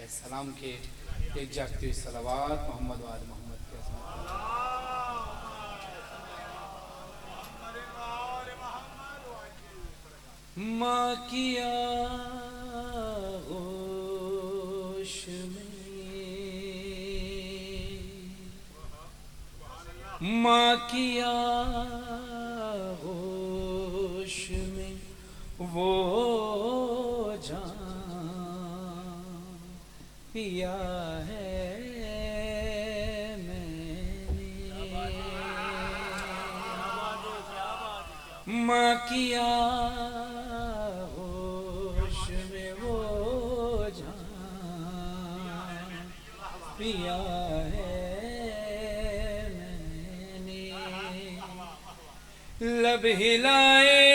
علیہ السلام کے ایک جاگتی ہوئی صلوات محمد و آل محمد کے ماں کی آغوش میں، ماں کی آغوش میں وہ جان پیا ہے میں نے، ماں کی آغوش میں وہ جان پیا ہے میں نے، لب ہلائے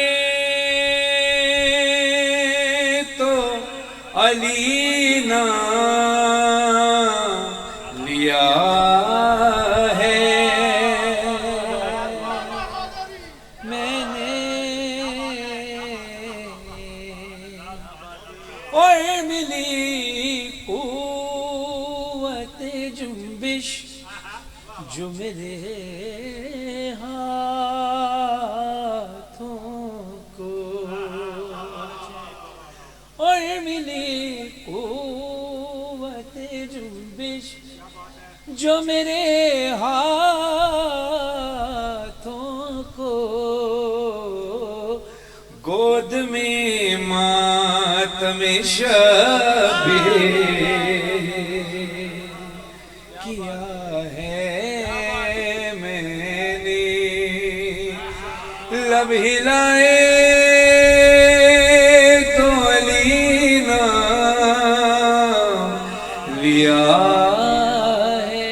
تو علی نام لیا ہے میں نے، اور ملی قوت جنبش جو میرے ہاتھوں کو، اور ملی قوت جنبش جو میرے ہاتھوں کو، گود میں ماتم شبیر کیا ہے میں نے، لب ہلائے تو علی نام لیا ہے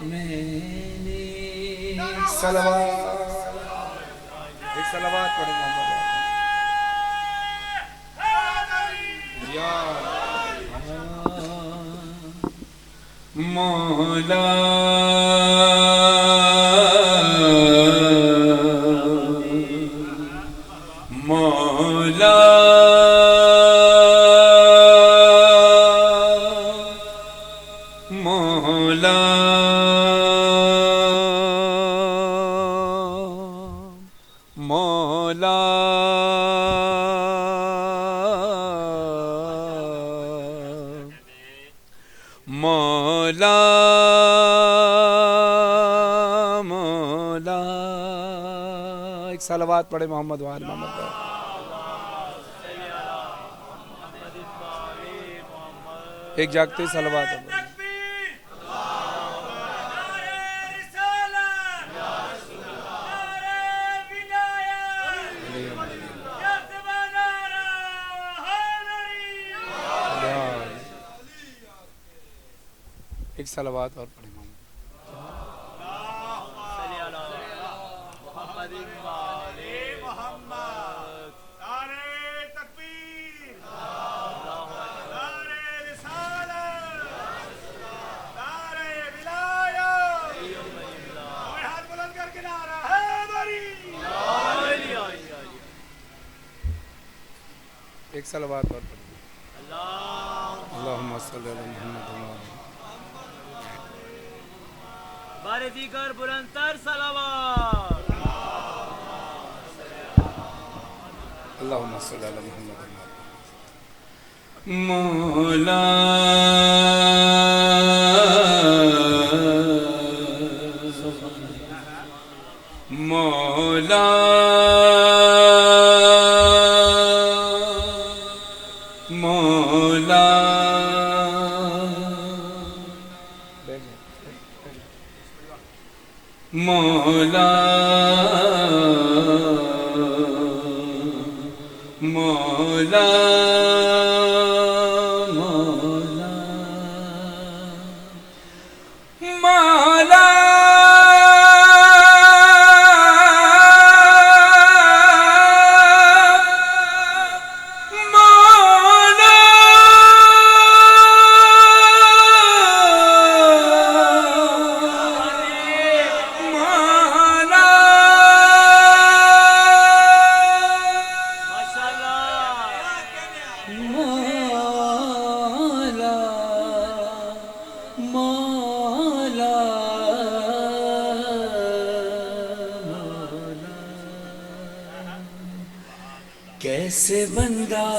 میں نے، صلوات ایک صلوات پڑھیں محمد یا مولا مولا مولا مولا مولا مولا، ایک صلوات پڑھے محمد و آل محمد پر، ایک جاگتے صلوات ہے ایک صلوات اور پڑھیں محمد، ایک صلوات اور پڑھیں اللہم صلی علی محمد بار دیگر بلندتر صلوات، اللہم صلی علی محمد مولا مولا مولا مولا مولا مولا کیسے بندہ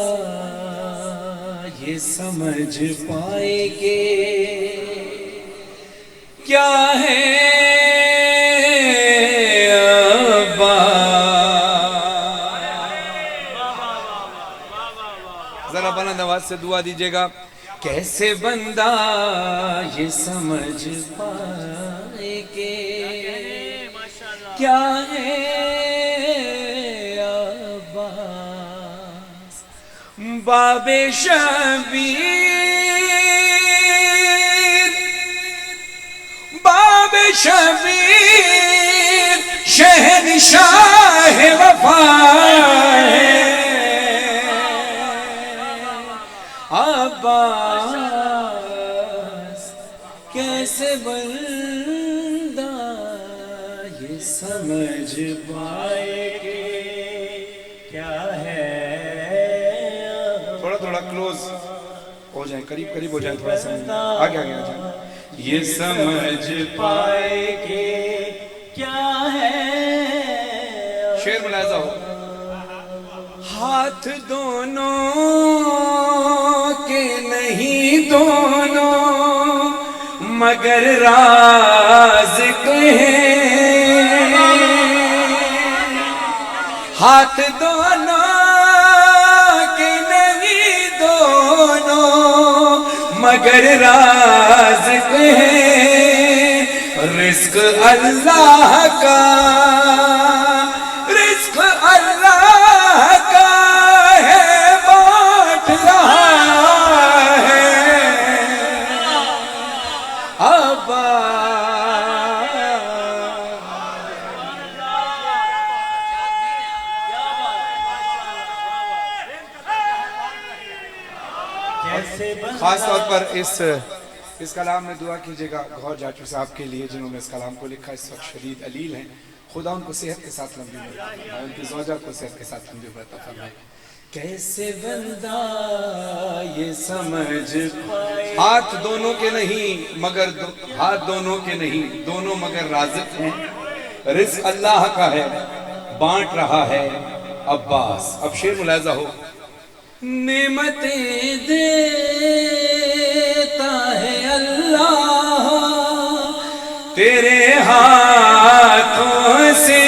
یہ سمجھ پائے کہ کیا ہے ذرا بلند آواز سے دعا دیجیے گا. کیسے بندہ یہ سمجھ پائے کہ کیا ہے عباس باب شبیر شہنشاہ وفا ہے عباس. کیسے بندہ یہ سمجھ پائے کہ کیا ہے. تھوڑا تھوڑا کلوز ہو جائیں, قریب قریب ہو جائیں, تھوڑا سا آگے آگے آ جائیں. یہ سمجھ پائے کہ کیا ہے. شعر ملاحظہ ہو. ہاتھ دونوں کے نہیں دونوں مگر رازق ہیں. ہاتھ دونوں کے نہیں دونوں مگر رازق ہیں. رزق اللہ کا رزق اللہ کا ہے بانٹ رہا ہے خاص طور پر اس کلام میں دعا کیجئے گا گوھر جاٹو صاحب کے لیے جنہوں نے اس کلام کو لکھا. اس وقت شدید علیل ہیں, خدا ان کو صحت کے ساتھ لمبی عمر عطا فرمائے, ان کی زوجہ کو صحت کے ساتھ لمبی عمر عطا فرمائے. کیسے بندہ یہ سمجھ پائے. ہاتھ دونوں کے نہیں مگر ہاتھ دونوں کے نہیں دونوں مگر رازق ہیں. رزق اللہ کا ہے بانٹ رہا ہے عباس. اب شعر ملاحظہ ہو. نعمتیں دیتا ہے اللہ تیرے ہاتھوں سے.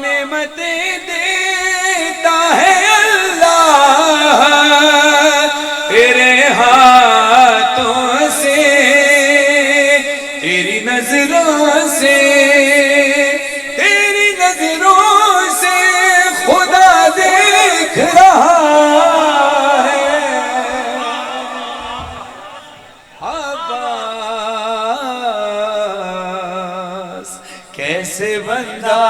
نعمتیں دیتا ہے اللہ تیرے ہاتھوں سے. تیری نظروں سے تیری نظروں سے خدا دیکھ رہا ہے عباس. کیسے بندہ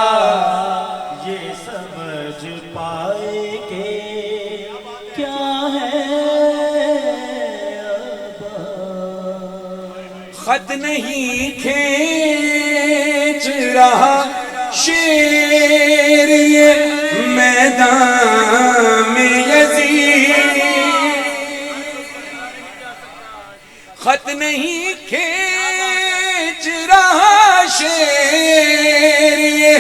یہ سمجھ پائے کہ کیا ہے عباس. خط نہیں کھینچ رہا شیر یہ میدان میں یزید. خط نہیں کھینچ رہا شیر یہ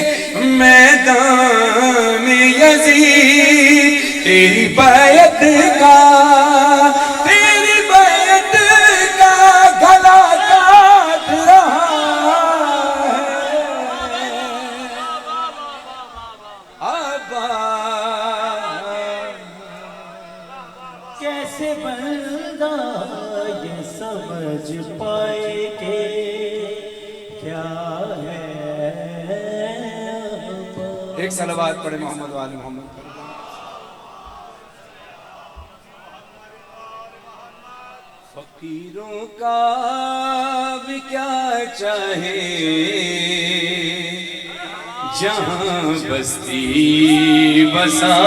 میدان میں یزید. تیری بیعت کا گلا کاٹ رہا کیسے بندہ یہ سمجھ پائے کہ کیا ہے. ایک صلوات پڑھے محمد و آل محمد. فقیروں کا بھی کیا چاہے جہاں بستی بسا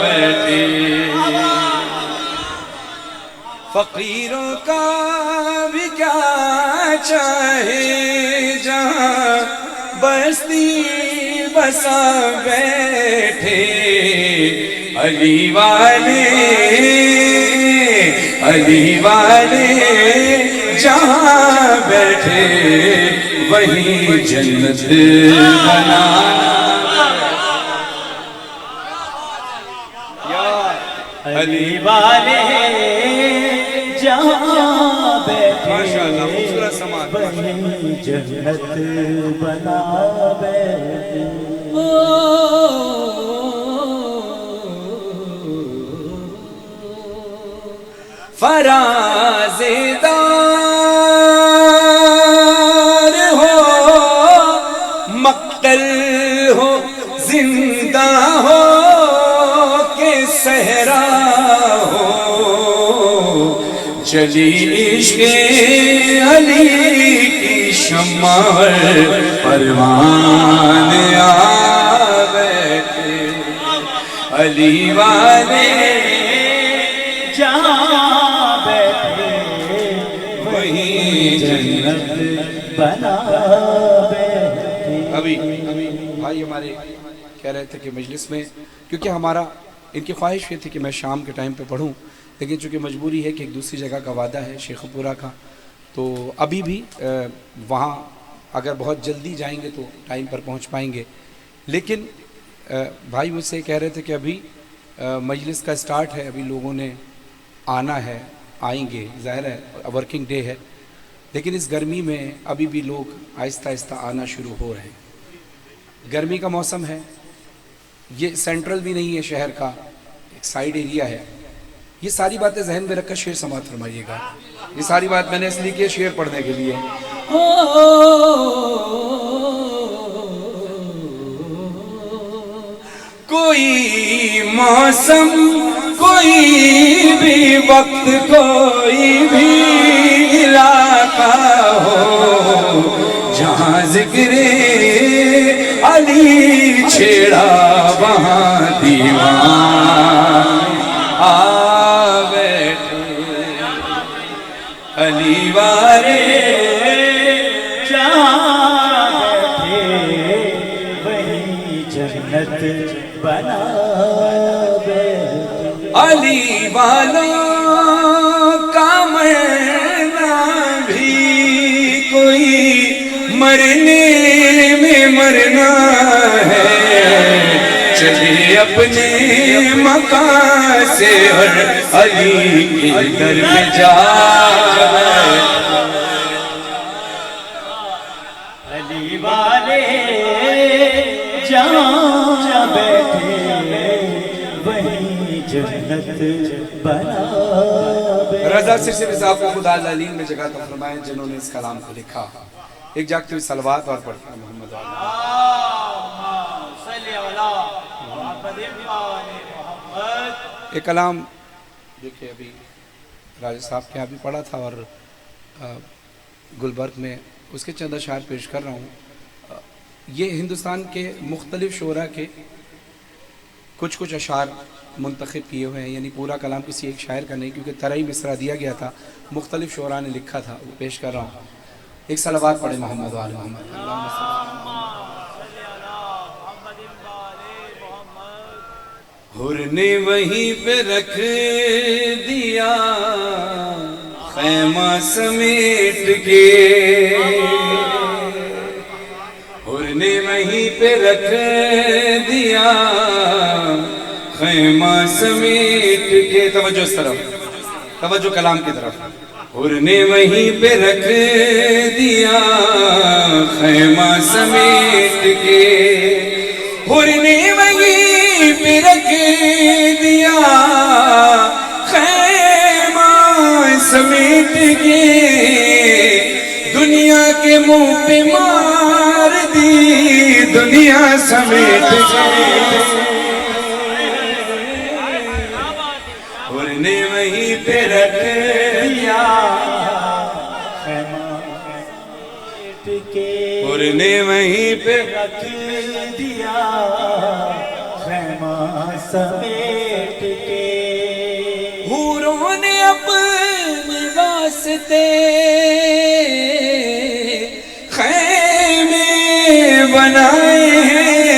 بیٹھے. فقیروں کا بھی کیا چاہے جہاں بستی بسا بیٹھے. علی والے جہاں بیٹھے وہیں جنت بنانا علی والے جہاں بیٹھے ماشاءاللہ خوبصورت سماعت وہیں جنت بنا بیٹھے فراز ہو زندہ ہو کہ صحرا ہو چلی عشق علی کی شمع پروان آ بیٹھے علی والے جہاں بیٹھے وہیں جنت بنا بیٹھے ابھی بھائی ہمارے کہہ رہے تھے کہ مجلس میں کیونکہ ہمارا ان کی خواہش یہ تھی کہ میں شام کے ٹائم پہ پڑھوں لیکن چونکہ مجبوری ہے کہ ایک دوسری جگہ کا وعدہ ہے شیخ پورہ کا تو ابھی بھی وہاں اگر بہت جلدی جائیں گے تو ٹائم پر پہنچ پائیں گے لیکن بھائی مجھ سے کہہ رہے تھے کہ ابھی مجلس کا سٹارٹ ہے ابھی لوگوں نے آنا ہے آئیں گے ظاہر ہے ورکنگ ڈے ہے لیکن اس گرمی میں ابھی بھی لوگ آہستہ آہستہ آنا شروع ہو رہے ہیں گرمی کا موسم ہے یہ سینٹرل بھی نہیں ہے شہر کا ایک سائیڈ ایریا ہے یہ ساری باتیں ذہن میں رکھ کر شعر سماعت فرمائیے گا یہ ساری بات میں نے اس لیے کی شعر پڑھنے کے لیے کوئی موسم کوئی بھی وقت کوئی بھی علاقہ ہو جہاں ذکر علی چھیڑا وہاں دیوان آ بیٹھے علی والے جہاں بیٹھے وہیں جنت بنا بیٹھے علی والوں کا مرنا بھی کوئی مرنے میں مرنا ہے چلے اپنے مکان سے ہر علی کے در پہ جا علی والے جہاں بیٹھے وہیں جنت بنا بیٹھے رضا سرسری صاحب کو خدا العلیم میں جگہ عطا فرمائے جنہوں نے اس کلام کو لکھا ایک جاگتی ہوئی صلوات اور پڑھتا ہے محمد علیہ ایک کلام دیکھیں ابھی راجہ صاحب کے یہاں بھی پڑھا تھا اور گلبرگ میں اس کے چند اشعار پیش کر رہا ہوں یہ ہندوستان کے مختلف شعراء کے کچھ اشعار منتخب کیے ہوئے ہیں یعنی پورا کلام کسی ایک شاعر کا نہیں کیونکہ ترئی مصرع دیا گیا تھا مختلف شعراء نے لکھا تھا وہ پیش کر رہا ہوں ایک صلوات پڑھے محمد وآل محمد حر نے وہیں پہ رکھ دیا خیمہ سمیٹ کے حر نے وہیں پہ رکھ دیا خیمہ سمیٹ کے توجہ اس طرف توجہ کلام کی طرف حر نے وہیں پہ رکھ دیا خیمہ سمیٹ کے حر نے وہیں پہ رکھ دیا خیمہ سمیٹ کے دنیا کے منہ پہ مار دی دنیا سمیٹ کے حر نے وہیں پہ رکھ دیا حر نے وہیں پہ رکھ دیا خیمہ سمیٹ کے حوروں نے اپنے واسطے خیمے بنائے ہیں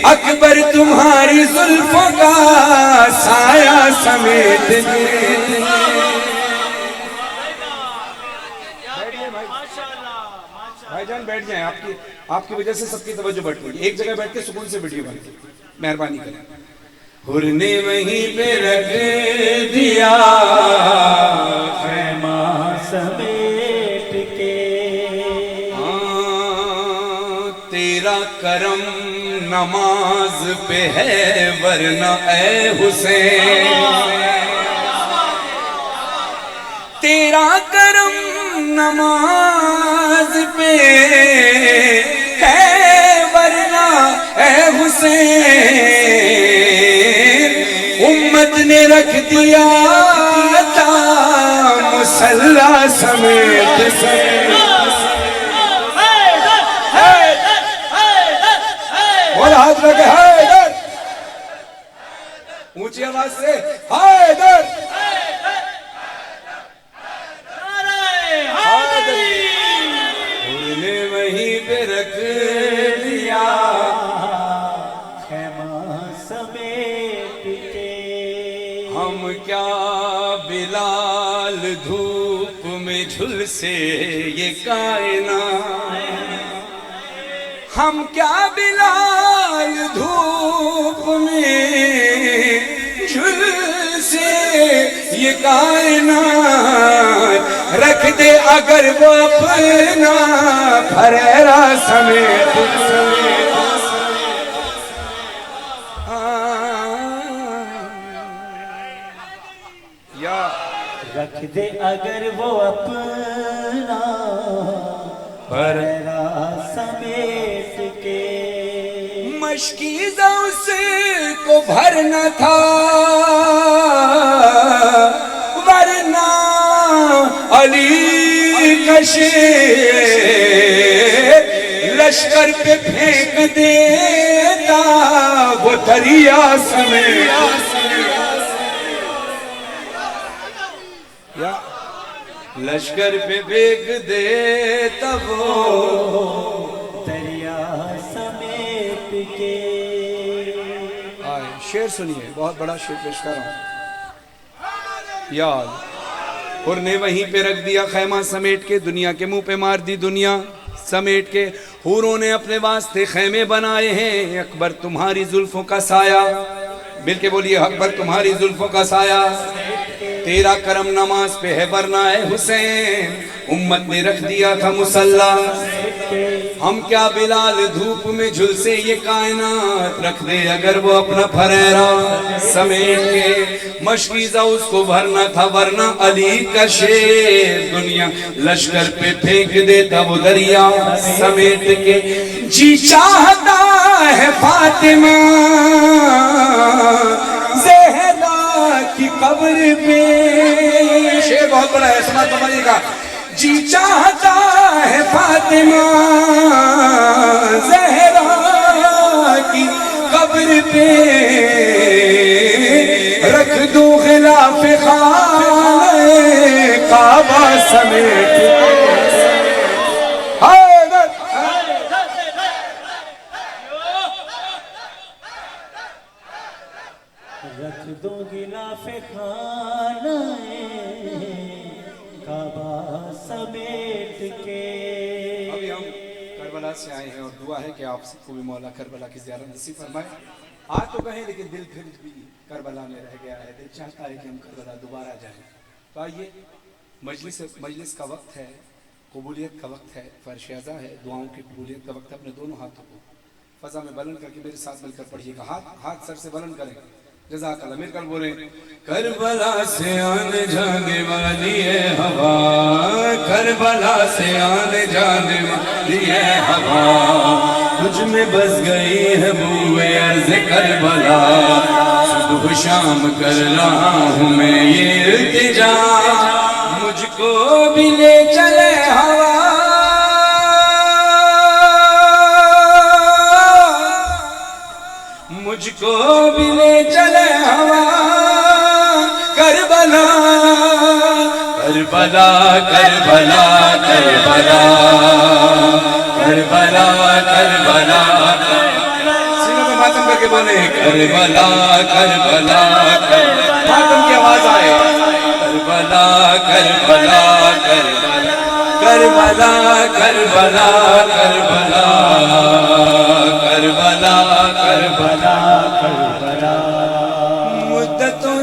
اکبر تمہاری زلفوں کا سایہ سمیٹ کے بھائی جان بیٹھ جائیں آپ کی وجہ سے سب کی توجہ بڑھ گئی ایک جگہ بیٹھ کے سکون سے ویڈیو بنتی مہربانی کریں حر نے وہیں پہ رکھ دیا خیمہ سمیٹ کے تیرا کرم نماز پہ ہے ورنہ اے حسین تیرا کرم نماز پہ ہے ورنہ اے حسین امت نے رکھ دیا تھا مصلی سمیت بول ہاتھ لگے حیدر اونچی آواز سے حیدر انہوں نے وہیں پہ رکھ دیا خیمہ سمیٹ کے ہم کیا بلال دھوپ میں جھلسے یہ کائنات ہم کیا بلال دھوپ میں جھلسے یہ کائنات رکھ دے اگر وہ اپنا پھریرا سمیت یا رکھ دے اگر وہ اپنا پھریرا سمیٹ کے مشکیزہ اس کو بھرنا تھا ورنہ علی کا شیر لشکر پہ پھینک دیتا وہ دریا سمیت یا لشکر پہ پھینک دیتا وہ دریا سمیٹ کے آئے شعر سنیے بہت بڑا شعر پیش کر رہا ہوں یاد اور نے وہیں پہ رکھ دیا خیمہ سمیٹ کے دنیا کے منہ پہ مار دی دنیا سمیٹ کے حوروں نے اپنے واسطے خیمے بنائے ہیں اکبر تمہاری زلفوں کا سایہ مل کے بولیے اکبر تمہاری زلفوں کا سایہ تیرا کرم نماز پہ ہے ورنہ اے حسین امت نے رکھ دیا تھا مصلی ہم کیا بلال دھوپ میں جھلسے یہ کائنات رکھ دے اگر وہ اپنا پھریرا سمیٹ کے مشکیزہ اس کو بھرنا تھا ورنہ علی کا شیر دنیا لشکر پہ پھینک دیتا وہ دریا سمیٹ کے جی چاہتا ہے فاطمہ زہرا کی قبر پہ شعر بہت بڑا ہے سماعت فرمائیے گا جی چاہتا ہے فاطمہ زہرا کی قبر پہ رکھ دو غلاف خانہ کعبہ سمیت رکھ دو غلاف خانہ کعبہ سمیٹ کے ابھی ہم کربلا سے آئے ہیں اور دعا ہے کہ آپ سب کو بھی مولا کربلا کی زیارت نصیب فرمائے آج تو کہیں لیکن دل پھر بھی کربلا میں رہ گیا ہے دل چاہتا ہے کہ ہم کربلا دوبارہ جائیں تو آئیے مجلس کا وقت ہے قبولیت کا وقت ہے فرش ازا ہے دعاؤں کی قبولیت کا وقت ہے اپنے دونوں ہاتھوں کو فضا میں بلند کر کے میرے ساتھ مل کر پڑھیے گا ہاتھ سر سے بلند کریں جزاک اللہ میر کر بولیں کربلا سے آنے جانے والی ہے ہوا کربلا سے آنے جانے والی ہے ہوا تجھ میں بس گئی ہے بوئے عرض کربلا صبح شام کر رہا ہوں میں یہ التجا مجھ کو بھی لے چلے ہوا مجھ کو بھی لے چلے ہوا کربلا کربلا کربلا کربلا کربلا کربلا سینوں میں ماتم کر کے بولے کربلا کربلا ماتم کی آواز آئے کربلا کربلا کربلا کربلا کربلا کربلا کربلا کربلا کربلا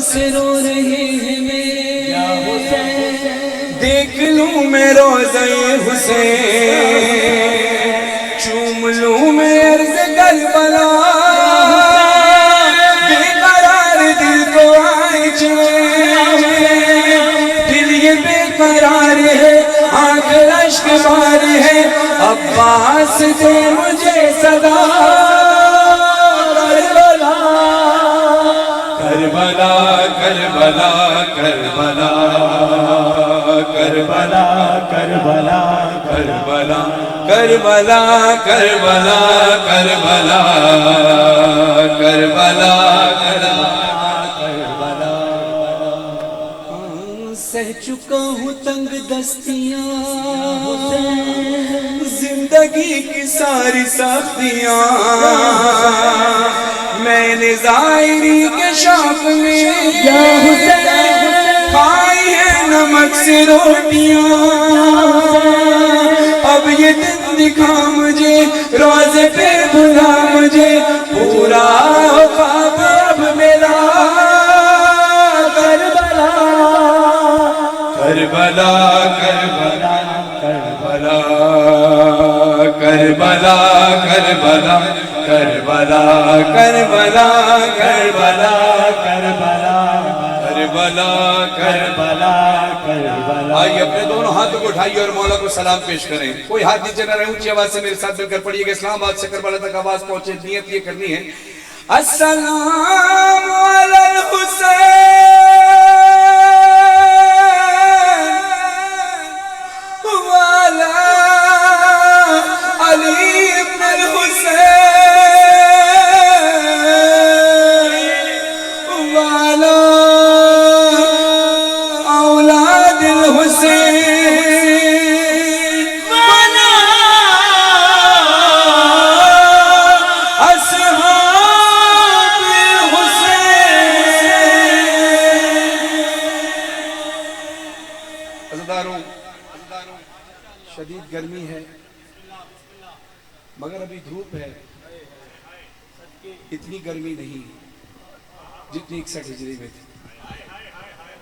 سے رو رہے ہیں یا حسین دیکھ لوں میں روضہ حسین چوم لوں میں عرض کربلا بے قرار دل کو آئے چین دل یہ بے قرار ہے آنکھ اشک بار ہے عباس دے مجھے صدا کربلا کربلا کربلا کربلا کربلا کربلا کربلا کربلا کربلا کربلا کربلا سہ چکا ہوں تنگ دستیاں زندگی کی ساری سختیاں میں نے ظاہری کے شوق میں یا حسین کھائی ہے نمک سے روٹیاں اب یہ دن دکھا مجھے روزے پہ بھلا مجھے پورا خواب اب میرا کربلا کربلا کربلا کربلا کربلا کربلا کربلا کربلا کربلا کربلا کربلا کربلا کربلا آئیے اپنے دونوں ہاتھوں کو اٹھائیے اور مولا کو سلام پیش کریں کوئی ہاتھ نیچے نہ رہے اونچی آواز سے میرے ساتھ مل کر پڑھیے کہ اسلام آباد سے کربلا تک آواز پہنچے نیت یہ کرنی ہے السلام علی الحسین وعلی علی ابن الحسین وعلی اولاد الحسین وعلی اصحاب الحسین عزیزداروں شدید گرمی ہے مگر ابھی دھوپ ہے اتنی گرمی نہیں جتنی 61 ہجری میں تھی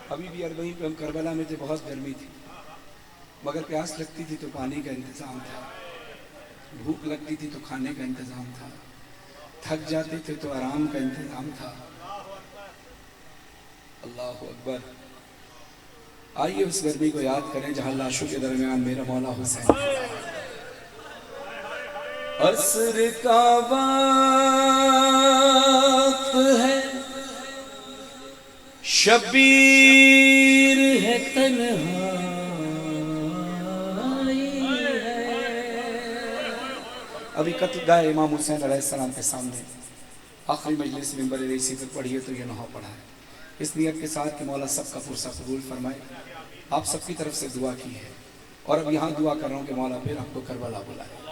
ابھی بھی اربعین پہ ہم کربلا میں تھے بہت گرمی تھی مگر پیاس لگتی تھی تو پانی کا انتظام تھا بھوک لگتی تھی تو کھانے کا انتظام تھا تھک جاتے تھے تو آرام کا انتظام تھا اللہ اکبر آئیے اس گرمی کو یاد کریں جہاں لاشوں کے درمیان میرا مولا حسین عصر کا وقت ہے شبیر ہے تنہائی ہے ابھی قتل گائے امام حسین علیہ السلام کے سامنے آخری مجلس ممبر رئیسی پر پڑھیے تو یہ نحو پڑھا ہے اس نیت کے ساتھ کہ مولا سب کا پرسہ قبول فرمائے آپ سب کی طرف سے دعا کی ہے اور اب یہاں دعا کر رہا ہوں کہ مولا پھر آپ کو کربلا بلائے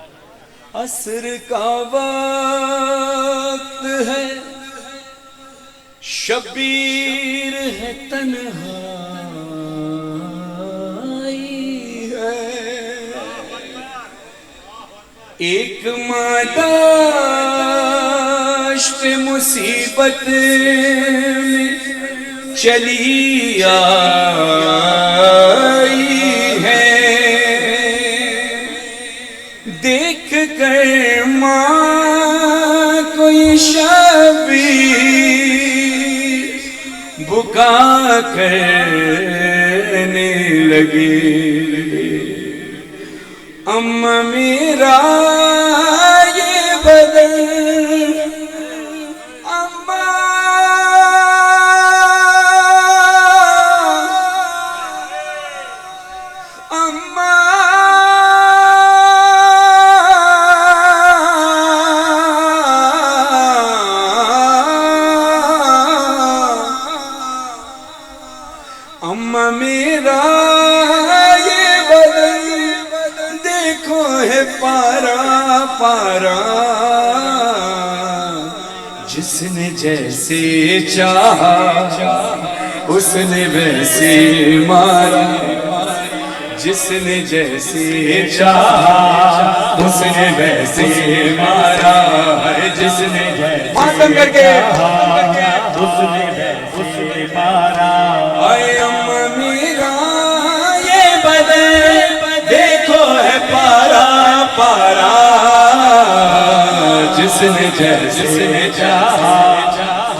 عصر کا وقت ہے شبیر ہے تنہائی ہے ایک ماداشت مصیبت میں چلی آئی ہے دیکھ کر ماں کوئی شبیر بکا کرنے لگی اماں میرا یہ بدن اماں میرا یہ بدن دیکھو ہے پارا پارا جس نے جیسے چاہا اس نے ویسے مارا جس نے جیسے چاہا اس نے ویسے مارا جس نے جیسے ماتم کر کے اس نے ویسے مارا اے اماں میرا یہ بدن دیکھو ہے پارا پارا جس نے جیسے چاہا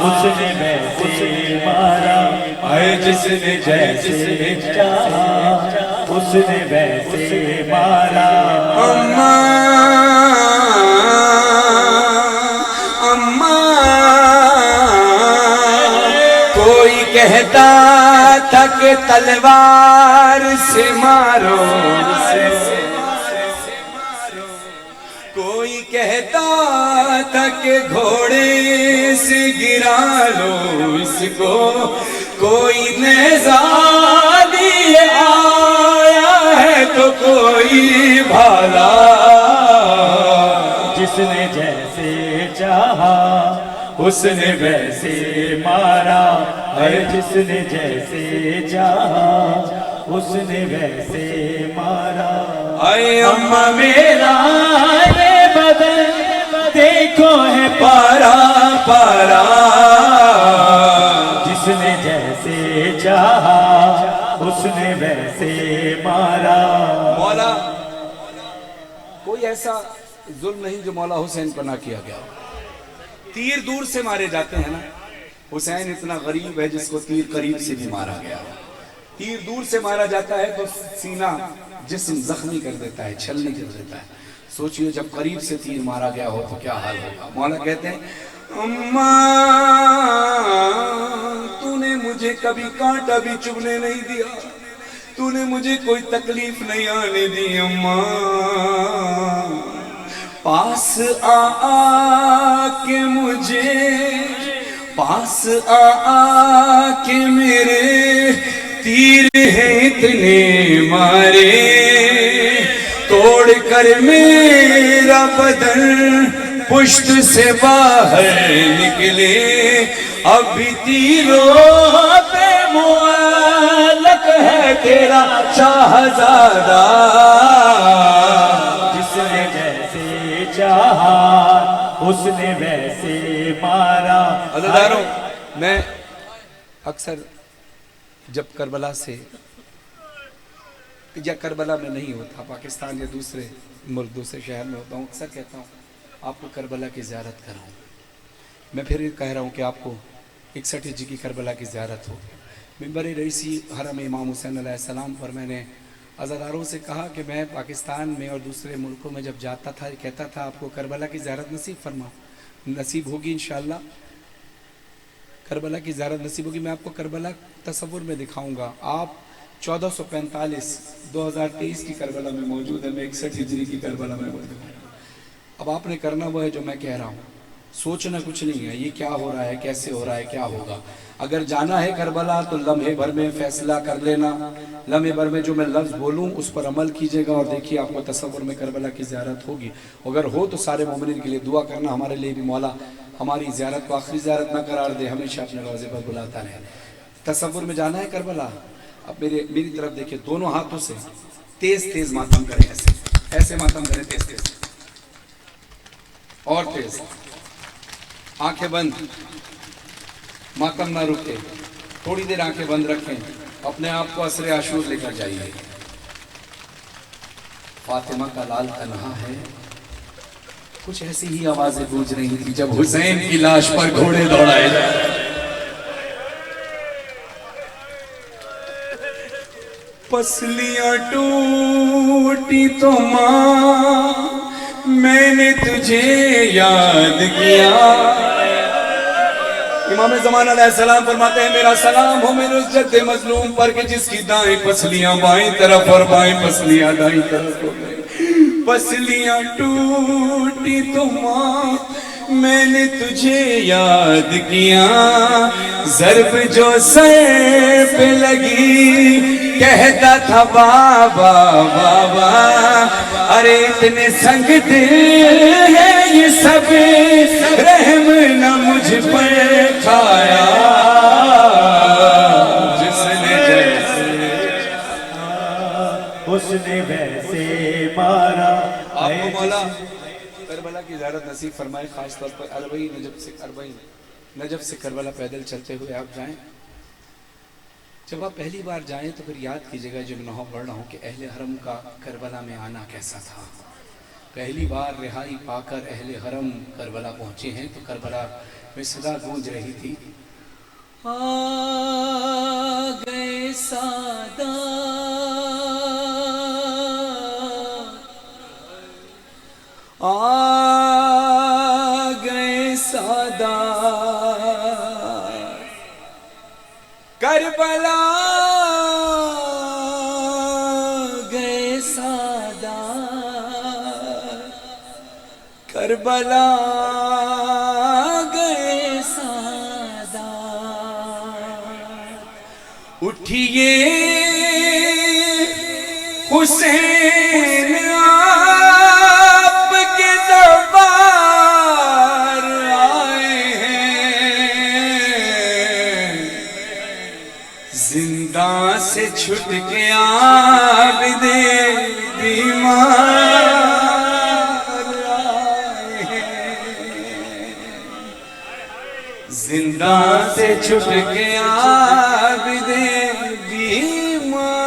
اس نے ویسے مارا اے جس نے جیسے چاہا اس نے ویسے مارا کوئی کہتا تھا کہ تلوار سے مارو کوئی کہتا تھا کہ گھوڑے سے گرا لو اس کو کوئی نیزہ لیے آیا ہے تو کوئی بھالا جس نے جیسے چاہا اس نے ویسے مارا اے جس نے جیسے چاہا اس نے ویسے مارا اے اماں میرا یہ بدن دیکھو ہے پارا پارا جس نے جیسے چاہا اس نے ویسے مارا مولا کوئی ایسا ظلم نہیں جو مولا حسین پر نہ کیا گیا تیر دور سے مارے جاتے ہیں نا حسین اتنا غریب ہے جس کو تیر قریب سے بھی مارا گیا تیر دور سے مارا جاتا ہے تو سینہ جسم زخمی کر دیتا ہے چھلنی کر دیتا ہے سوچئے جب قریب سے تیر مارا گیا ہو تو کیا حال ہوگا مولا کہتے ہیں اماں تو نے مجھے کبھی کانٹا بھی چبھنے نہیں دیا تو نے مجھے کوئی تکلیف نہیں آنے دی اماں پاس آ کے مجھے پاس آ کے میرے تیر ہیں اتنے مارے توڑ کر میرا بدن پشت سے باہر نکلے ابھی تیروں پہ معلق ہے تیرا شاہزادہ جس نے جیسے چاہا اس نے ویسے مارا عزیزانو میں اکثر جب کربلا سے یا کربلا میں نہیں ہوتا پاکستان یا دوسرے ملک دوسرے شہر میں ہوتا ہوں اکثر کہتا ہوں آپ کو کربلا کی زیارت کراؤں میں پھر یہ کہہ رہا ہوں کہ آپ کو 61 ہجری کی کربلا کی زیارت ہو ممبر رئیسی حرم امام حسین علیہ السلام پر میں نے عزاداروں سے کہا کہ میں پاکستان میں اور دوسرے ملکوں میں جب جاتا تھا کہتا تھا آپ کو کربلا کی زیارت نصیب فرما نصیب ہوگی انشاءاللہ کربلا کی زیارت نصیب ہوگی میں آپ کو کربلا تصور میں دکھاؤں گا آپ 1445 2023 کی کربلا میں موجود ہے میں 61 ہجری کی کربلا میں موجود ہوں اب آپ نے کرنا وہ ہے جو میں کہہ رہا ہوں سوچنا کچھ نہیں ہے یہ کیا ہو رہا ہے کیسے ہو رہا ہے کیا ہوگا اگر جانا ہے کربلا تو لمحے بھر میں فیصلہ کر لینا لمحے بھر میں جو میں لفظ بولوں اس پر عمل کیجئے گا اور دیکھیے آپ کو تصور میں کربلا کی زیارت ہوگی اگر ہو تو سارے مومنین کے لیے دعا کرنا ہمارے لیے بھی مولا ہماری زیارت کو آخری زیارت نہ قرار دے ہمیشہ اپنے روضے پر بلاتا رہے تصور میں جانا ہے کربلا اب میری طرف دیکھیں دونوں ہاتھوں سے تیز تیز ماتم کریں ایسے ماتم کریں تیز تیز اور تیز آنکھیں بند ماتم نہ رکے تھوڑی دیر آنکھیں بند رکھیں اپنے آپ کو عصر عاشور لے کر جائیے فاطمہ کا لال تنہا ہے کچھ ایسی ہی آوازیں گونج رہی تھی جب حسین کی لاش پر گھوڑے دوڑائے جا رہے پسلیاں ٹوٹی تو ماں میں نے تجھے یاد کیا امام زمان علیہ السلام فرماتے ہیں میرا سلام ہو میرے اس جد مظلوم پر کہ جس کی دائیں پسلیاں بائیں طرف اور بائیں پسلیاں دائیں طرف ہو گئی پسلیاں ٹوٹی تو ماں میں نے تجھے یاد کیا ضرب جو سر پہ لگی کہتا تھا بابا بابا ارے اتنے سنگ دل ہے یہ سب رحم نہ مجھ پر کھایا جس نے جیسے اس نے ویسے مارا آپ کو مولا کربلا کی زیارت نصیب فرمائے خاص طور پر 40 نجب سے 40 نجف سے کربلا پیدل چلتے ہوئے آپ جائیں، جب آپ پہلی بار جائیں تو پھر یاد کیجئے گا جو گناہوں پڑھ رہا ہوں کہ اہل حرم کا کربلا میں آنا کیسا تھا۔ پہلی بار رہائی پا کر اہل حرم کربلا پہنچے ہیں تو کربلا میں صدا گونج رہی تھی، آ گئے سادات، آ گئے سادات، کربلا گئے سادات، کربلا گئے سادات، اٹھئے حسین آپ کے دربار آئے ہیں، زنداں سے چھٹ کے عابد بیمار آئے ہیں، زنداں سے چھٹ کے عابد بیمار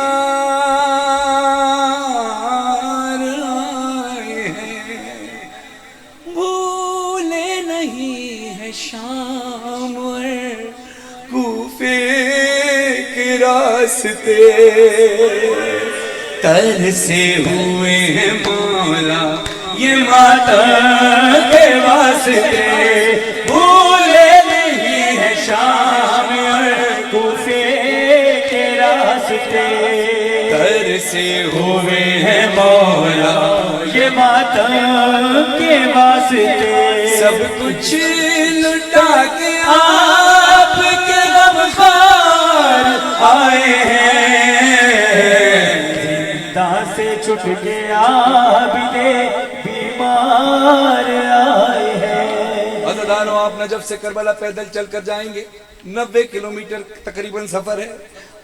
آئے ہیں، بھولے نہیں ہے شام اور کوفے کے راستے، ترسے ہوئے ہیں مولا یہ ماتم کے واسطے، بھولے نہیں ہے شام اور کوفے کے راستے، ترسے ہوئے ہیں مولا یہ ماتم کے واسطے، سب کچھ لٹا کے آپ کے غمخوار آئے ہیں، زنداں سے چھٹ کے عابد بیمار آئے ہیں۔ عزیزانو، آپ نجف سے کربلا پیدل چل کر جائیں گے، 90 کلومیٹر تقریباً سفر ہے،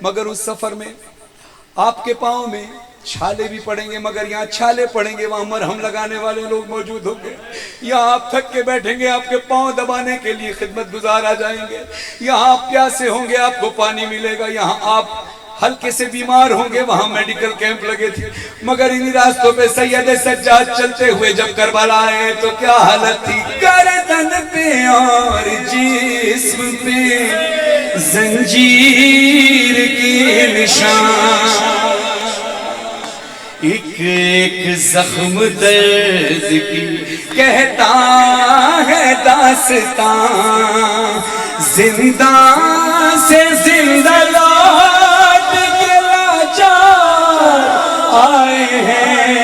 مگر اس سفر میں آپ کے پاؤں میں چھالے بھی پڑیں گے، مگر یہاں چھالے پڑیں گے وہاں مرہم لگانے والے لوگ موجود ہوں گے، یہاں آپ تھک کے بیٹھیں گے آپ کے پاؤں دبانے کے لیے خدمت گزار آ جائیں گے، یہاں آپ پیاسے ہوں گے آپ کو پانی ملے گا، یہاں آپ ہلکے سے بیمار ہوں گے وہاں میڈیکل کیمپ لگے تھے، مگر انہی راستوں پہ سید سجاد چلتے ہوئے جب کربلا آئے تو کیا حالت تھی، گردن پہ اور جسم پہ زنجیر کے نشان، ایک ایک زخم درد کی کہتا ہے داستان، زندہ سے زندہ لوٹ کے لاچار آئے ہیں،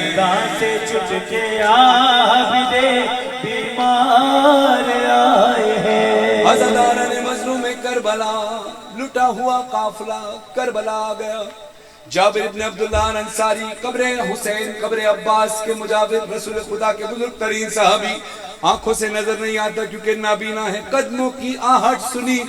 زنداں سے چھٹ کے عابد بیمار آئے ہیں۔ عزاداران مظلوم کربلا، لٹا ہوا قافلہ کربلا آ گیا، جابر ابن عبداللہ انصاری قبر حسین قبر عباس کے مجاور رسول خدا کے بزرگ ترین صحابی، آنکھوں سے نظر نہیں آتا کیونکہ نابینا ہے، قدموں کی آہٹ سنی،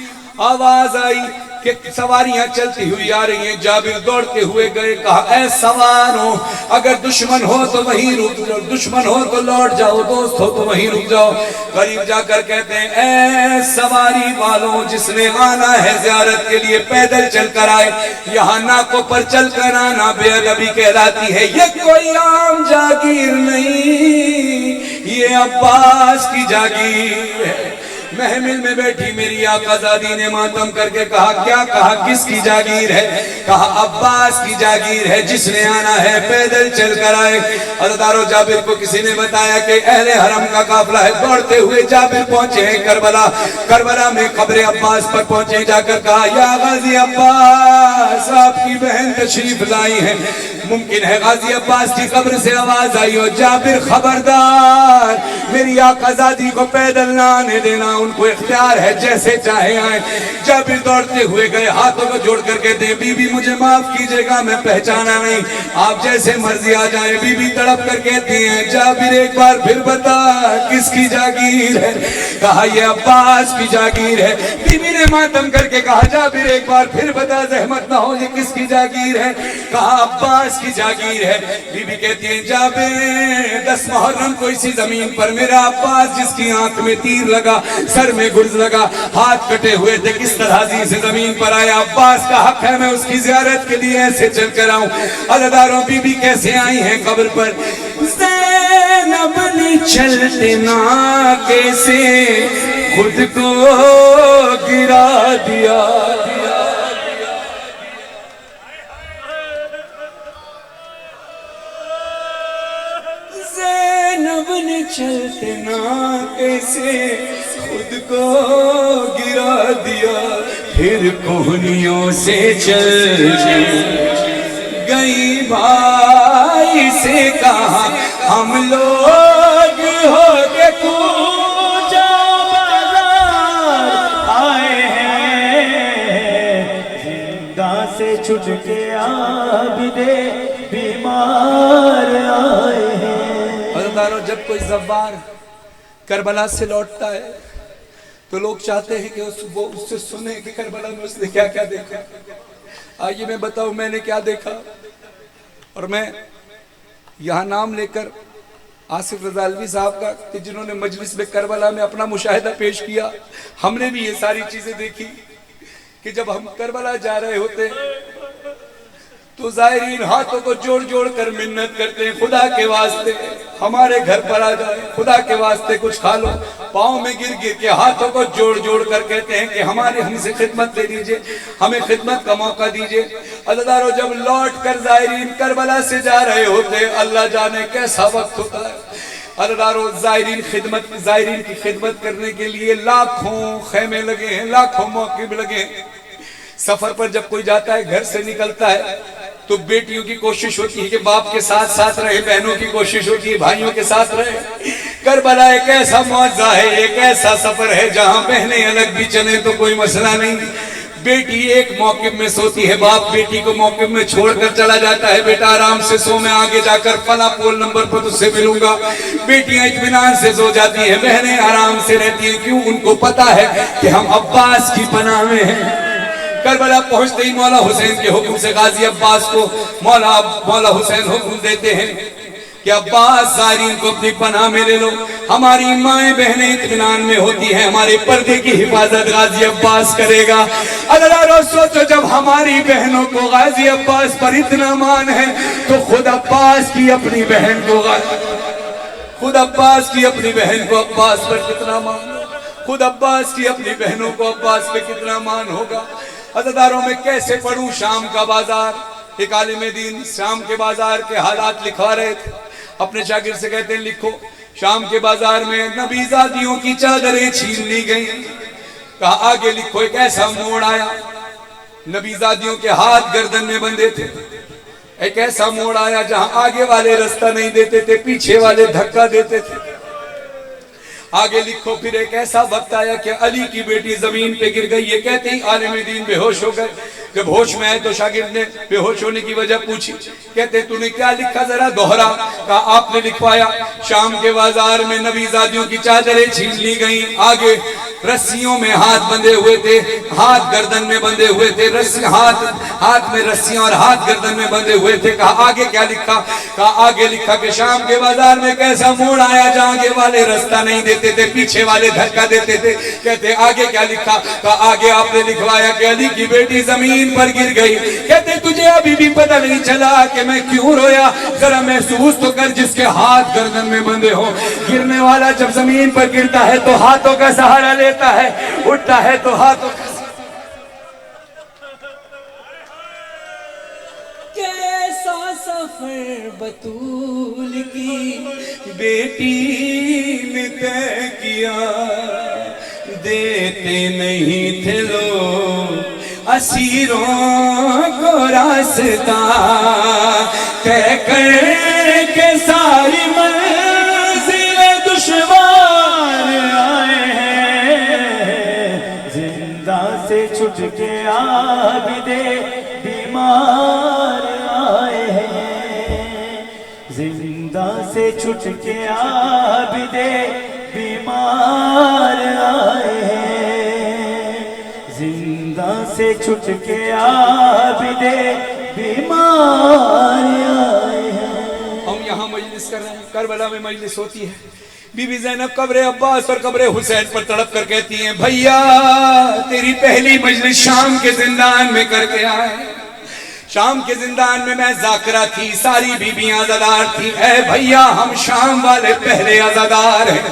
آواز آئی کہ سواریاں چلتی ہوئی آ رہی ہیں، جابر دوڑتے ہوئے گئے، کہا اے سواروں اگر دشمن ہو تو وہیں رک جاؤ، دشمن ہو تو لوٹ جاؤ، دوست ہو تو وہیں رک جاؤ، قریب جا کر کہتے ہیں اے سواری والوں جس نے آنا ہے زیارت کے لیے پیدل چل کر آئے، یہاں ناکوں پر چل کر آنا بے ادبی کہلاتی ہے، یہ کوئی عام جاگیر نہیں، یہ عباس کی جاگیر ہے۔ محمل میں بیٹھی میری آقا زادی نے ماتم کر کے کہا کیا کہا کس کی جاگیر ہے؟ کہا عباس کی جاگیر ہے، جس نے آنا ہے پیدل چل کر آئے۔ عزادارو جابر کو کسی نے بتایا کہ اہل حرم کا قافلہ ہے، دوڑتے ہوئے جابر پہنچے ہیں کربلا، کربلا میں قبر عباس پر پہنچے، جا کر کہا یا غازی عباس آپ کی بہن تشریف لائی ہیں، ممکن ہے غازی عباس کی قبر سے آواز آئی ہو جابر خبردار میری آقا زادی کو پیدل نہ آنے دینا، ان کو اختیار ہے جیسے چاہے آئیں. جابر دوڑتے ہوئے گئے, ہاتھوں کو جوڑ کر کہتے ہیں بی بی مجھے معاف کیجئے گا, میں پہچانا نہیں, آپ جیسے مرضی آ جائیں. بی بی تڑپ کر کہتی ہیں جابر ایک بار پھر بتا کس کی جاگیر ہے؟ کہا یہ عباس کی جاگیر ہے. بی بی نے ماتم کر کے کہا جابر ایک بار پھر بتا, زحمت نہ ہو, یہ کس کی جاگیر ہے؟ کہا عباس کی جاگیر ہے. بی بی کہتی ہیں جابر 10 محرم کو اسی زمین پر میرا عباس جس کی آنکھ میں تیر لگا, سر میں گرز لگا, ہاتھ کٹے ہوئے تھے, کس طرح سے زمین پر آیا. عباس کا حق ہے میں اس کی زیارت کے لیے ایسے چل کر آؤں. عزاداروں بی بی کیسے آئی ہیں قبر پر؟ زینب نے چلتے نا کیسے خود کو گرا دیا. زینب نے چلتے نا کیسے خود کو گرا دیا. پھر کوہنیوں سے چل گئی بھائی سے کہا ہم لوگ ہو کے کوچہ بازار آئے ہیں, زندہ سے چھٹ کے عابد بیمار آئے ہیں. عزاداروں جب کوئی زوار کربلا سے لوٹتا ہے تو لوگ چاہتے ہیں کہ وہ اس سے سنیں کہ کربلا میں اس نے کیا کیا دیکھا. آئیے میں بتاؤں میں نے کیا دیکھا. اور میں یہاں نام لے کر آصف رضا علوی صاحب کا کہ جنہوں نے مجلس میں کربلا میں اپنا مشاہدہ پیش کیا, ہم نے بھی یہ ساری چیزیں دیکھی کہ جب ہم کربلا جا رہے ہوتے تو زائرین ہاتھوں کو جوڑ جوڑ کر منت کرتے ہیں خدا کے واسطے ہمارے گھر پر آ جائے, خدا کے واسطے کچھ کھا لو. پاؤں میں گر گر کے ہاتھوں کو جوڑ جوڑ کر کہتے ہیں کہ ہم سے خدمت دے دیجئے, ہمیں خدمت کا موقع دیجئے. عزاداروں جب لوٹ کر زائرین کربلا سے جا رہے ہوتے, اللہ جانے کیسا وقت ہوتا ہے. عزاداروں زائرین کی خدمت کرنے کے لیے لاکھوں خیمے لگے ہیں, لاکھوں موقف لگے ہیں. سفر پر جب کوئی جاتا ہے, گھر سے نکلتا ہے, تو بیٹیوں کی کوشش ہوتی ہے کہ باپ کے ساتھ ساتھ رہے, بہنوں کی کوشش ہوتی ہے بھائیوں کے ساتھ رہے. کربلا ایک ایسا معجزہ ہے, ایک ایسا سفر ہے جہاں بہنیں الگ بھی چلیں تو کوئی مسئلہ نہیں. بیٹی ایک موقف میں سوتی ہے, باپ بیٹی کو موقف میں چھوڑ کر چلا جاتا ہے, بیٹا آرام سے سو, میں آگے جا کر فلاں پول نمبر پر تجھ سے ملوں گا. بیٹیاں اطمینان سے سو جاتی ہیں, بہنیں آرام سے رہتی ہیں. کیوں؟ ان کو پتا ہے کہ ہم عباس کی پناہ میں ہیں. کربلا پہنچتے ہی مولا حسین کے حکم سے غازی عباس کو مولا حسین حکم دیتے ہیں کہ عباس زائرین کو اپنی پناہ میں لے لو. ہماری مائیں بہنیں اطمینان میں ہوتی ہیں, ہمارے پردے کی حفاظت غازی عباس کرے گا. عزاداروں سوچو جب ہماری بہنوں کو غازی عباس پر اتنا مان ہے تو خود عباس کی اپنی بہن کو عباس پر کتنا مان ہوگا, خود عباس کی اپنی بہنوں کو عباس پہ کتنا مان ہوگا. عزاداروں میں کیسے پڑھوں شام کا بازار. ایک عالم دین شام کے بازار کے حالات لکھوا رہے تھے, اپنے شاگرد سے کہتے ہیں لکھو شام کے بازار میں نبی زادیوں کی چادریں چھین لی گئیں. کہا آگے لکھو ایک ایسا موڑ آیا, نبی زادیوں کے ہاتھ گردن میں بندھے تھے. ایک ایسا موڑ آیا جہاں آگے والے رستہ نہیں دیتے تھے, پیچھے والے دھکا دیتے تھے. آگے لکھو پھر ایک ایسا وقت آیا کہ علی کی بیٹی زمین پہ گر گئی. یہ کہتے ہی عالم دین بے ہوش ہو گئے. جب ہوش میں آئے تو شاگرد نے بے ہوش ہونے کی وجہ پوچھی. کہتے تو نے کیا لکھا ذرا دوہرا. کہا آپ نے لکھوایا شام کے بازار میں نبی زادیوں کی چادریں چھین لی گئیں, آگے رسیوں میں ہاتھ بندھے ہوئے تھے, ہاتھ گردن میں بندھے ہوئے تھے, ہاتھ میں رسیاں اور ہاتھ گردن میں بندھے ہوئے تھے. کہا آگے کیا لکھا. کہا آگے لکھا کہ شام کے بازار میں کیسا موڑ آیا جہاں آگے والے رستہ نہیں دیتے تھے, پیچھے والے دھکا دیتے تھے. کہتے آگے کیا لکھا. کہا آگے آپ نے لکھوایا کہ علی کی بیٹی زمین پر گر گئی. کہتے تجھے ابھی بھی پتہ نہیں چلا کہ میں کیوں رویا, ذرا محسوس تو کر جس کے ہاتھ گردن میں بندھے ہو. گرنے والا جب زمین پر گرتا ہے تو ہاتھوں کا سہارا لیتا ہے, اٹھتا ہے تو ہاتھوں کا کیسا سفر بطول کی بیٹی نے طے کیا. دیتے نہیں تھے لوگ اسیروں کو راستہ, طے کر کے ساری منزل دشوار آئے ہیں. سے چھٹ کے عابد بیمار آئے ہیں، زندہ سے چھٹ کے عابد بیمار آئے ہیں، زندہ سے چھٹ کے عابد بیمار آئے ہیں۔ ہم یہاں مجلس کر رہے ہیں، کربلا میں مجلس ہوتی ہے، بی بی زینب قبر عباس اور قبر حسین پر تڑپ کر کہتی ہیں بھیا تیری پہلی مجلس شام کے زندان میں کر کے آئے، شام کے زندان میں ذاکرہ تھی، ساری بیبیاں عزادار تھی، اے بھیا ہم شام والے پہلے عزادار ہیں،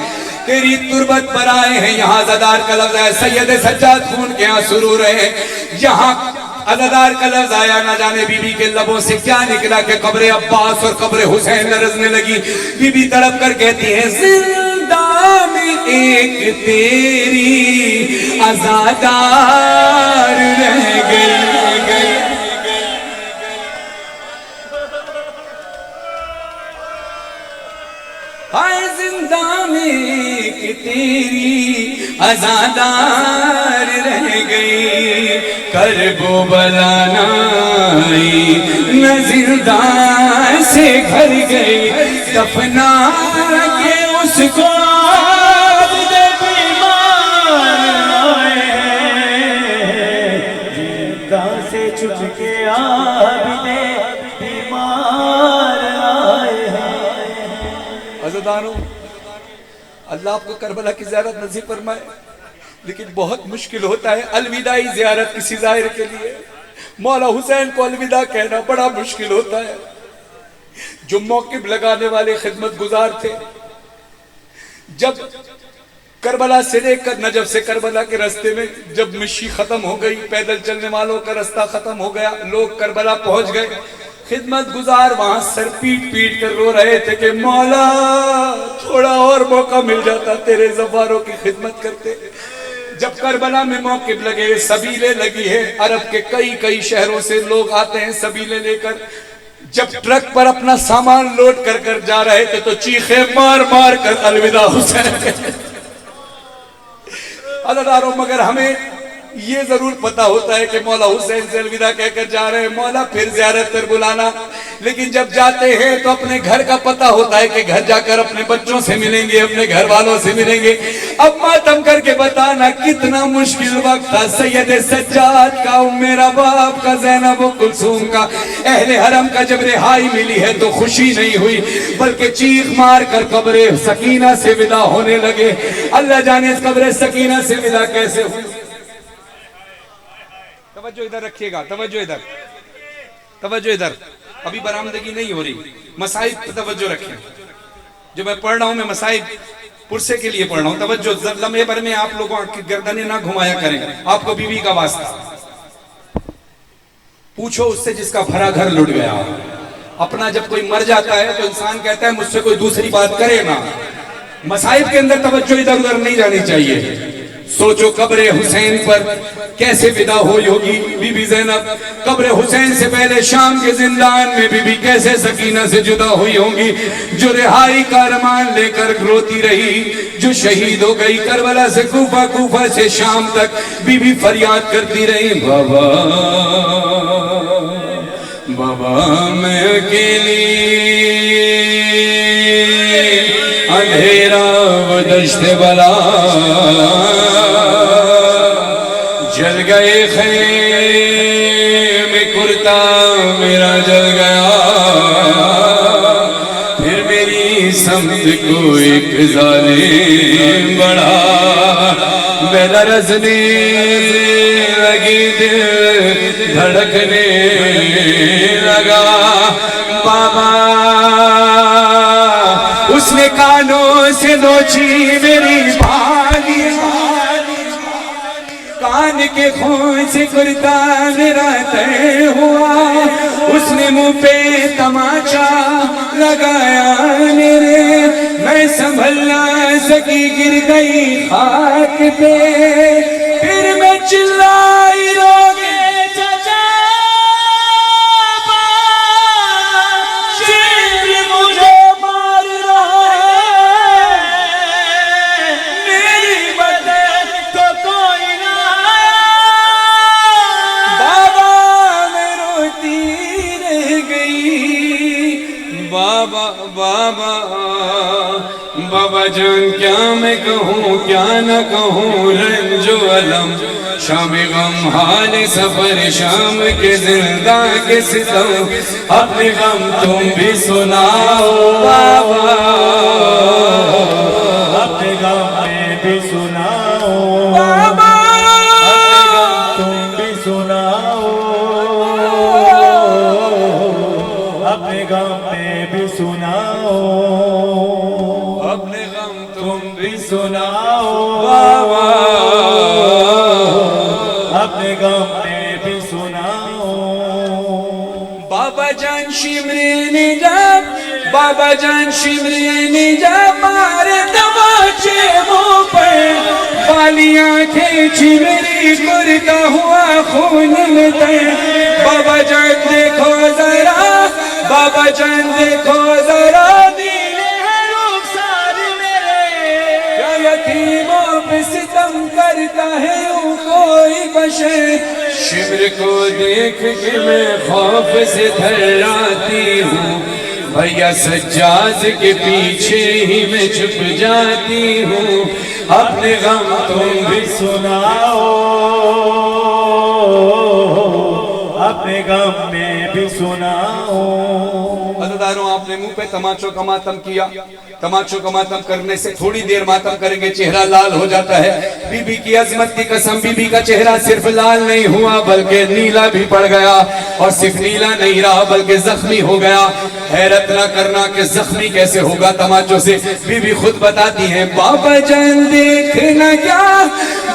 تیری تربت پر آئے ہیں، یہاں عزادار کا لفظ ہے، سید سجاد خون کے آنسو رو رہے ہیں، یہاں عزادار کا لفظ آیا، نہ جانے بی بی کے لبوں سے کیا نکلا کہ قبر عباس اور قبر حسین لرزنے لگی، بی بی تڑپ کر کہتی ہے زندہ میں ایک تیری عزادار رہ گئی، ہائے زندہ میں کہ تیری عزادار رہ گئی، کرب و بلا نائی نہ زندان سے گھر گئی، دفنا کے اس کو عابد بیمار آئے ہیں، زندہ سے چھٹ کے عابد بیمار آئے ہیں۔ عزاداروں اللہ آپ کو کربلا کی زیارت نصیب فرمائے، لیکن بہت مشکل ہوتا ہے الوداعی زیارت کسی ظاہر کے لیے، مولا حسین کو الوداع کہنا بڑا مشکل ہوتا ہے۔ جو موقف لگانے والے خدمت گزار تھے، جب کربلا سے لے کر نجف سے کربلا کے راستے میں جب مشی ختم ہو گئی، پیدل چلنے والوں کا راستہ ختم ہو گیا، لوگ کربلا پہنچ گئے، خدمت گزار وہاں سر پیٹ پیٹ کر رو رہے تھے کہ مولا تھوڑا اور موقع مل جاتا تیرے زواروں کی خدمت کرتے۔ جب کربلا میں موقف لگے، سبیلیں لگی ہے، عرب کے کئی شہروں سے لوگ آتے ہیں سبیلیں لے کر، جب ٹرک پر اپنا سامان لوڈ کر کر جا رہے تھے تو چیخے مار مار کر الوداع حسین۔ عزاداروں مگر ہمیں یہ ضرور پتا ہوتا ہے کہ مولا حسین سے الوداع کہہ کر جا رہے ہیں، مولا پھر زیارت پر بلانا، لیکن جب جاتے ہیں تو اپنے گھر کا پتا ہوتا ہے کہ گھر جا کر اپنے بچوں سے ملیں گے، اپنے گھر والوں سے ملیں گے۔ اب ماتم کر کے بتانا کتنا مشکل وقت تھا سید سجاد کا، میرا باپ کا، زینب و کلثوم کا، اہل حرم کا، جب رہائی ملی ہے تو خوشی نہیں ہوئی بلکہ چیخ مار کر قبر سکینہ سے ودا ہونے لگے۔ اللہ جانے اس قبر سکینہ سے ودا کیسے ہوئی۔ توجہ ادھر رکھیے گا، توجہ ادھر، توجہ ادھر، ابھی برآمدگی نہیں ہو رہی، مصائب پر توجہ رکھیں۔ جو میں پڑھ رہا ہوں میں مصائب پرسے کے لیے پڑھ رہا ہوں، توجہ لمحے بھر میں آپ لوگوں کی گردنیں نہ گھمایا کریں، آپ کو بیوی کا واسطہ۔ پوچھو اس سے جس کا بھرا گھر لٹ گیا، اپنا جب کوئی مر جاتا ہے تو انسان کہتا ہے مجھ سے کوئی دوسری بات کرے نا، مصائب کے اندر توجہ ادھر ادھر نہیں جانی چاہیے۔ سوچو قبر حسین پر کیسے ودا ہوئی ہوگی بی بی زینب، قبر حسین سے پہلے شام کے زندان میں بی بی کیسے سکینہ سے جدا ہوئی ہوں گی، جو رہائی کا ارمان لے کر روتی رہی، جو شہید ہو گئی کربلا سے کوفہ، کوفہ سے شام تک بی بی فریاد کرتی رہی بابا بابا میں اکیلی، اندھیرا و دشت بلا، جل گئے خیم کرتا میرا جل گیا، پھر میری سمت کو ایک ظالم بڑھا، میں لرزنے لگی دل دھڑکنے لگا، بابا اس نے کانوں سے نوچی میری بھالی، کان کے خون سے کرتا میرا طے ہوا، اس نے منہ پہ تماچا لگایا میرے، میں سنبھل نہ سکی گر گئی خاک پہ، پھر میں چلائی روگے چچا شیر مجھے مار رہا ہے، میری مدد تو کوئی نہ آیا، جان کیا میں کہوں کیا نہ کہوں رنج و علم شام غم حال سفر شام کے زندہ کے ستم اپنے غم تم بھی سناؤ بابا اپنے غم میں بھی سناؤ بابا تم بھی سناؤ اپنے غم میں بھی سناؤ اپنے غم تم بھی سناؤ بابا اپنے غم میں بھی سناؤ بابا جان شمرین جب بابا جان شمرین جب مارے تماچے منہ پر بالی آنکھیں چمری کرتا ہوا خون میں تر بابا جان دیکھو ذرا بابا جان دیکھو ذرا نیلے ہیں رخسار میرے کیا یتیموں پہ ستم کرتا ہے یوں کوئی بشر شمر کو دیکھ کے میں خوف سے تھراتی ہوں بھیا سجاد کے پیچھے ہی میں چھپ جاتی ہوں اپنے غم تم بھی سناؤ اپنے غم میں بھی سناؤ عزیزانوں آپ نے منہ پہ تماچوں کا ماتم کیا تماچوں کا ماتم کرنے سے تھوڑی دیر ماتم کریں گے چہرہ لال ہو جاتا ہے بی بی کی عظمت کی قسم بی بی کا چہرہ صرف لال نہیں ہوا بلکہ نیلا بھی پڑ گیا اور صرف نیلا نہیں رہا بلکہ زخمی ہو گیا حیرت نہ کرنا کہ زخمی کیسے ہوگا تماچوں سے بی بی خود بتاتی ہیں بابا جان دیکھنا کیا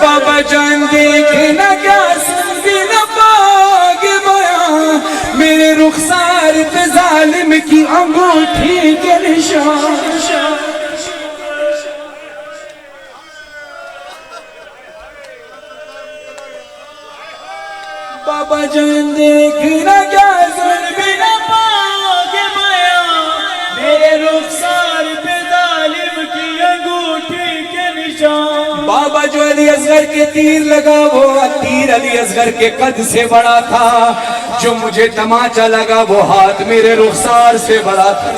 بابا جان دیکھنا کیا سن بھی نہ پاگے بیاں میرے رخسار پہ ظالم کی انگوٹھی کے نشان بابا جان دیکھنا کیا سن بھی نہ پاگے بیاں میرے رخسار پہ ظالم کی انگوٹھی کے نشان بابا جو علی اصغر کے تیر لگا وہ تیر علی اصغر کے قد سے بڑا تھا جو مجھے تماچا لگا وہ ہاتھ میرے رخسار سے بڑا تھا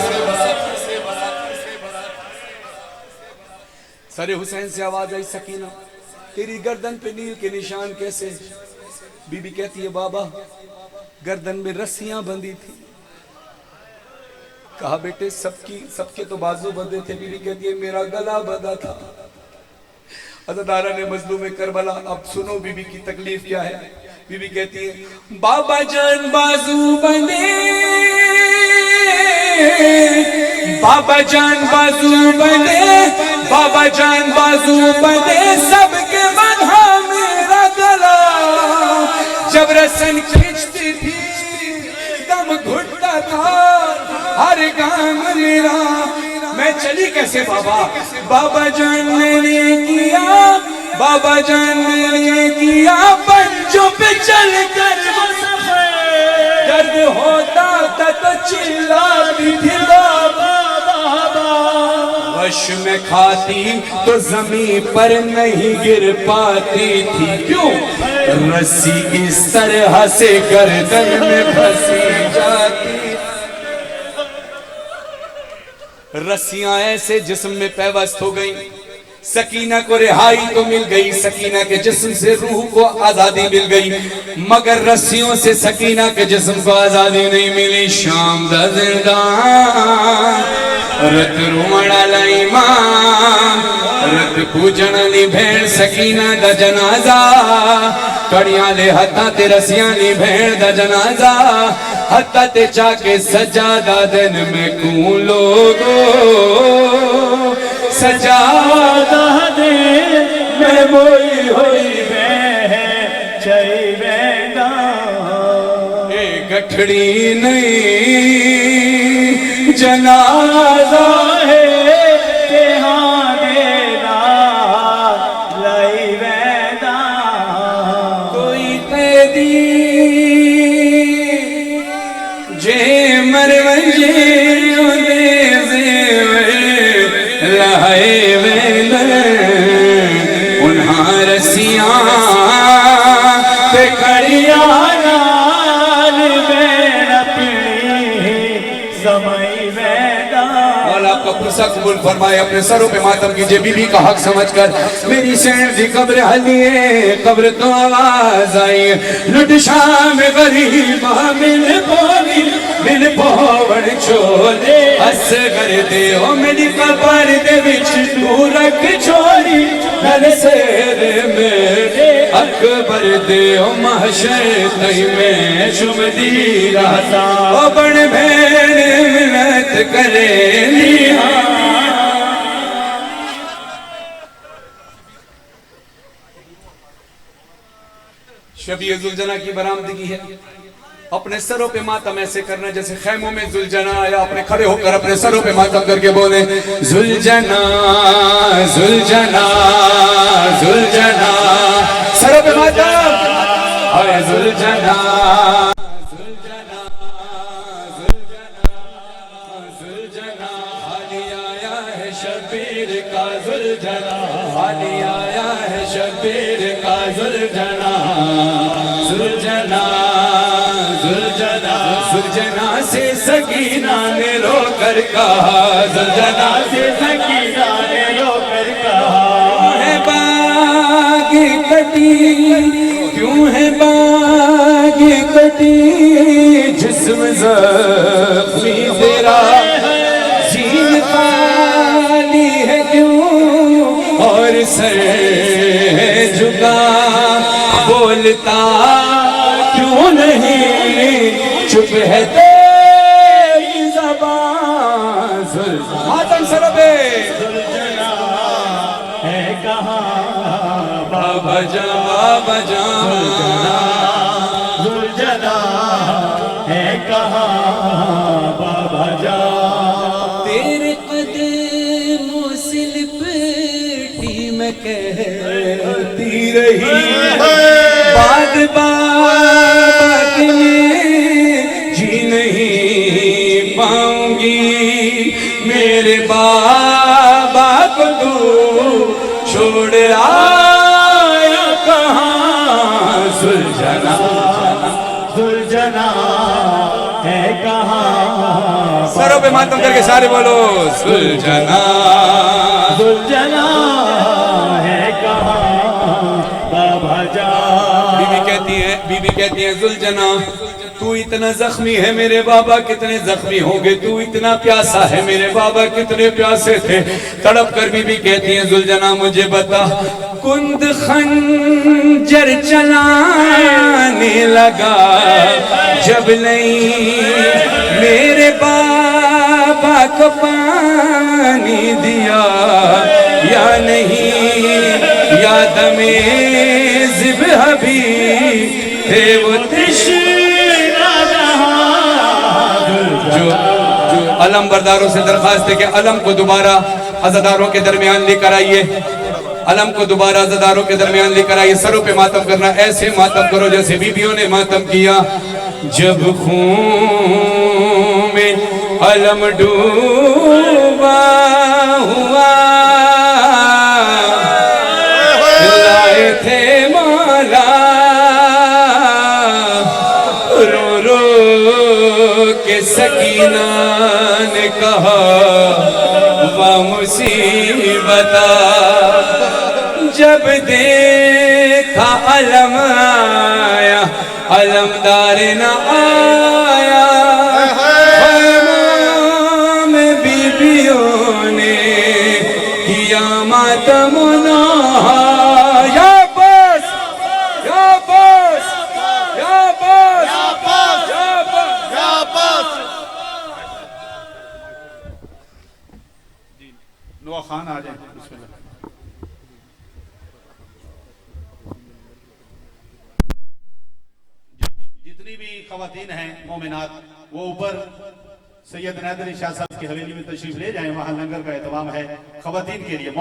سر حسین سے آواز آئی سکینہ تیری گردن پہ نیل کے نشان کیسے بی بی کہتی ہے بابا گردن میں رسیاں بندھی تھی کہا بیٹے سب کے تو بازو بندھے تھے بی بی کہتی ہے میرا گلا بندھا تھا عزادارہ نے مظلوم کربلا اب سنو بی بی کی تکلیف کیا ہے بی بی کہتی ہے بابا جان بازو بندھے بابا جان بازو بندھے بابا جان بازو بندھے سب کے بندھا میرا گلا جب رسن کھچتی تھی دم گھٹتا تھا ہر گام میرا میں چلی کیسے بابا بابا جان نے کیا بابا جان نے کیا پنجوں پہ چل کر درد ہوتا تھا تو چلاتی تھی بابا بابا وش میں کھاتی تو زمین پر نہیں گر پاتی تھی کیوں رسی اس طرح سے گردن میں پھنسی جاتی رسیاں ایسے جسم میں پیوست ہو گئیں سکینہ کو رہائی تو مل گئی سکینہ کے جسم سے روح کو آزادی مل گئی مگر رسیوں سے سکینہ کے جسم کو آزادی نہیں ملی شام دا زندان رت رومڑا لائمان رت پوجن لی بھیڑ سکینہ دا جنازہ کڑیاں لے ہتھا تے رسیاں لی بھیڑ دا جنازہ ہتھا تے چاکے سجادہ دن میں کون لوگو سجادہ دن میں موئی ہوئی میں چاہی بینا اے گٹھڑی نہیں جنازہ ہے کہ ہاں دینا لائی بینا کوئی قیدی جے مرونجے اندے زیور لہائے ویلر انہاں رسیاں پہ کھڑیاں نال بین اپنی سمائی ویدہ مولا قبول فرمائے. اپنے سروں پہ ماتم کیجئے بی بی کا حق سمجھ کر. میری سین دی قبر حلیے قبر تو آواز آئی لٹ شام غریب مل پوڑ چھوڑے اس کر دے او میری قبر دے وچ تو رکھ چھوڑی نل سیر میرے اکبر دے او محشر تئی میں شم دی رہتا او بڑ بھین منت کرے لیا. شبیہ ذوالجناح کی برآمدگی ہے. اپنے سروں پہ ماتم ایسے کرنا جیسے خیموں میں ذوالجناح آیا. اپنے کھڑے ہو کر اپنے سروں پہ ماتم کر کے بولیں ذوالجناح ذوالجناح ذوالجناح. سروں پہ ماتم اے ذوالجناح شبیر کا ذوالجناح حالی آیا ہے شبیر کا ذوالجناح ذوالجناح ذوالجناح ذوالجناح سے سکینہ نے رو کر کہا ذوالجناح سے سکینہ نے رو کر کہا ہے باغ کٹی کیوں ہے باغ کٹی جسم زخمی تیرا جین خالی ہے کیوں اور سر ہے جھکا بولتا کیوں نہیں چپ ہے تیری زبان. ماتم سر پہ ذوالجناح ہے کہاں بابا جان بابا جان ذوالجناح ہے کہاں بابا جان. تیرے قدموں سے لپٹی میں کہتی رہی بات بات میں جی نہیں پاؤں گی میرے بابا کو تو چھوڑ آیا کہاں. ذوالجناح ہے کہاں سروں پہ ماتم کر کے سارے بولو ذوالجناح ذوالجناح ہے کہاں بابا جان. بی بی کہتی ہیں ذوالجناح تو اتنا زخمی ہے میرے بابا کتنے زخمی ہوں گے. تو اتنا پیاسا ہے میرے بابا کتنے پیاسے تھے. تڑپ کر بی بی کہتی ہیں ذوالجناح مجھے بتا کند خنجر چلانے لگا جب نہیں میرے بابا کو پانی دیا یا نہیں یا دم ذبح بھی تھے وہ تشنہ جو علم برداروں سے درخواست ہے کہ علم کو دوبارہ عزاداروں کے درمیان لے کر آئیے. علم کو دوبارہ عزاداروں کے درمیان لے کر آئیے. سروں پہ ماتم کرنا ایسے ماتم کرو جیسے بیویوں نے ماتم کیا. جب خون میں علم ڈوبا ہوا لائے تھے مولا رو رو کے سکینہ نے کہا وہ مصیبتا جب دیکھا علم آیا علمدار نہ آیا خیموں میں بیویوں نے کیا ماتم نہا. یا بس یا بس یا بس یا بس یا بس. نوا خان آ جائیں بسم اللہ. جتنی بھی خواتین ہیں مومنات وہ اوپر سید نیدری شاہ صاحب کی حویلی میں تشریف لے جائیں. وہاں لنگر کا اہتمام ہے خواتین کے لیے.